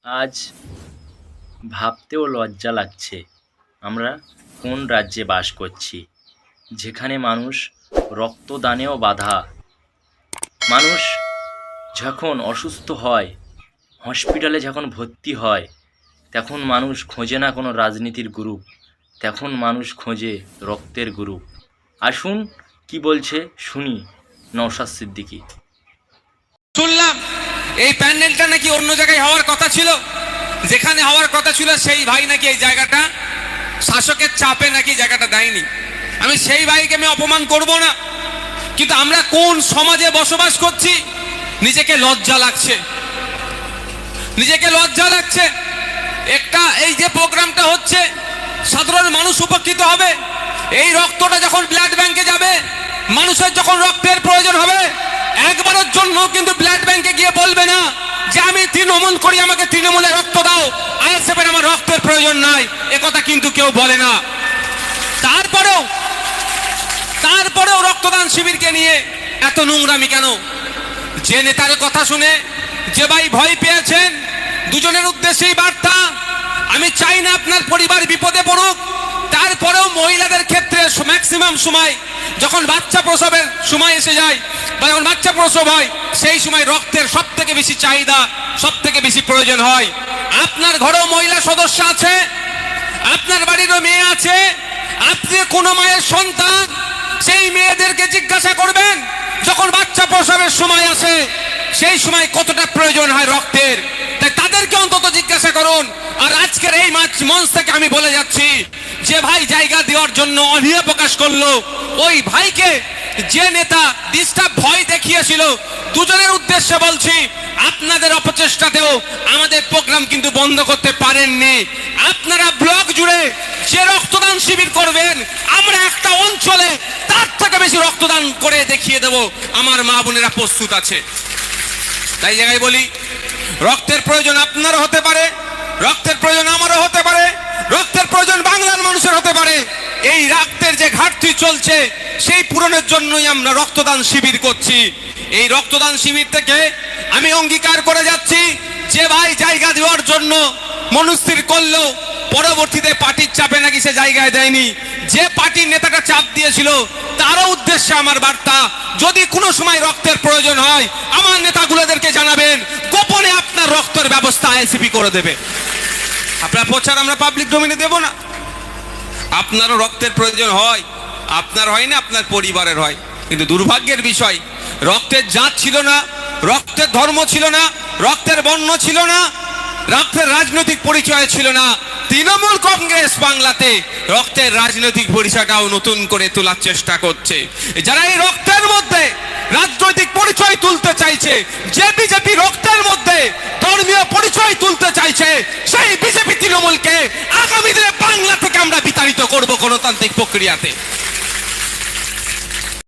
আজ ভাবতেও লজ্জা লাগছে আমরা কোন রাজ্যে বাস করছি, যেখানে মানুষ রক্তদানেও বাধা। মানুষ যখন অসুস্থ হয়, হসপিটালে যখন ভর্তি হয়, তখন মানুষ খোঁজে না কোনো রাজনীতির গ্রুপ, তখন মানুষ খোঁজে রক্তের গ্রুপ। আসুন কি বলছে শুনি নওশাদ সিদ্দিকী। শুনলাম এই প্যান্ডেলটা নাকি অন্য জায়গায় হওয়ার কথা ছিল, যেখানে হওয়ার কথা ছিল সেই ভাই নাকি এই জায়গাটা শাসকের চাপে নাকি জায়গাটা দেয়নি। আমি সেই ভাইকে আমি অপমান করব না, কিন্তু আমরা কোন সমাজে বসবাস করছি নিজেকে লজ্জা লাগছে, নিজেকে লজ্জা লাগছে। একটা এই যে প্রোগ্রামটা হচ্ছে সাধারণ মানুষ উপকৃত হবে, এই রক্তটা যখন ব্লাড ব্যাংকে যাবে, মানুষের যখন রক্তের প্রয়োজন হবে, একবারের জন্য কিন্তু ব্লাড ব্যাংকে গিয়ে বলবে না যে আমি তৃণমূল করি, আমাকে তৃণমূলে রক্ত দাও, আইএসএফ এর আমার রক্তের প্রয়োজন নাই, একথা কিন্তু কেউ বলে না। তারপরেও রক্তদান শিবিরকে নিয়ে এত নোংরামি কেন? যে নেতার কথা শুনে যে ভাই ভয় পেয়েছেন, দুজনের উদ্দেশ্যেই বার্তা, আমি চাই না আপনার পরিবার বিপদে পড়ুক। তারপরেও মহিলাদের ক্ষেত্রে ম্যাক্সিমাম সময় যখন বাচ্চা প্রসবের সময় এসে যায় বা যখন বাচ্চা প্রসব হয়, সেই সময় রক্তের সব থেকে বেশি চাহিদা, সব থেকে বেশি প্রয়োজন হয়। আপনার ঘরেও মহিলা সদস্য আছে, আপনার বাড়িরও মেয়ে আছে, আপনি কোনো মায়ের সন্তান, সেই মেয়েদেরকে জিজ্ঞাসা করবেন যখন বাচ্চা প্রসবের সময় আসে সেই সময় কতটা প্রয়োজন হয় রক্তের, তাই তাদেরকে অন্তত জিজ্ঞাসা করুন। আর আজকের এই মঞ্চ থেকে আমি বলে যাচ্ছি, যে ভাই জায়গা দেওয়ার জন্য অনীহা প্রকাশ করলো, ওই ভাইকে যে নেতা ডিস্টার্ব ভয় দেখিয়েছিল, দুজনের উদ্দেশ্যে বলছি, আপনাদের অপচেষ্টাতেও আমাদের প্রোগ্রাম কিন্তু বন্ধ করতে পারেননি। আপনারা ব্লক জুড়ে যে রক্তদান শিবির করবেন, আমরা একটা অঞ্চলে তার থেকে বেশি রক্তদান করে দেখিয়ে দেব, আমার মা বোনেরা প্রস্তুত আছে। তাই জায়গায় বলি, রক্তের প্রয়োজন আপনারও হতে পারে, রক্তের প্রয়োজন আমারও হতে পারে, রক্তের প্রয়োজন বাংলার মানুষের হতে পারে। এই রক্তের যে ঘাটতি চলছে সেই পূরণের জন্যই আমরা রক্তদান শিবির করছি। এই রক্তদান শিবির থেকে আমি অঙ্গীকার করে যাচ্ছি, যে ভাই জায়গা দেওয়ার জন্য মনস্থির করলো, পরবর্তীতে পার্টির চাপে নাকি সে জায়গায় দেয়নি, যে পার্টির নেতাটা চাপ দিয়েছিল তারও উদ্দেশ্যে আমার বার্তা, যদি কোনো সময় রক্তের প্রয়োজন হয় আমার নেতাগুলোদেরকে জানাবেন, গোপনে আপনার রক্তের ব্যবস্থা আইএসএফ করে দেবে। আপনার প্রচার আমরা পাবলিক ডোমেইনে দেব না। আপনারও রক্তের প্রয়োজন হয়, আপনার হয় না, আপনার পরিবারের হয়, কিন্তু দুর্ভাগ্যের বিষয় রক্তের জাত ছিল না, রক্তের ধর্ম ছিল না, রক্তের বর্ণ ছিল না, রক্তের রাজনৈতিক পরিচয় ছিল না। তৃণমূল কংগ্রেস বাংলাতে রক্তের রাজনৈতিক পরিচয়টাও নতুন করে তোলার চেষ্টা করছে। যারা এই রক্তের মধ্যে রাজনৈতিক পরিচয় তুলতে চাইছে, যে বিজেপি রক্তের মধ্যে ধর্মীয় পরিচয় তুলতে চাইছে, সেই বিজেপি তৃণমূলকে আগামী দিনে বাংলা থেকে আমরা বিতাড়িত করব গণতান্ত্রিক প্রক্রিয়াতে।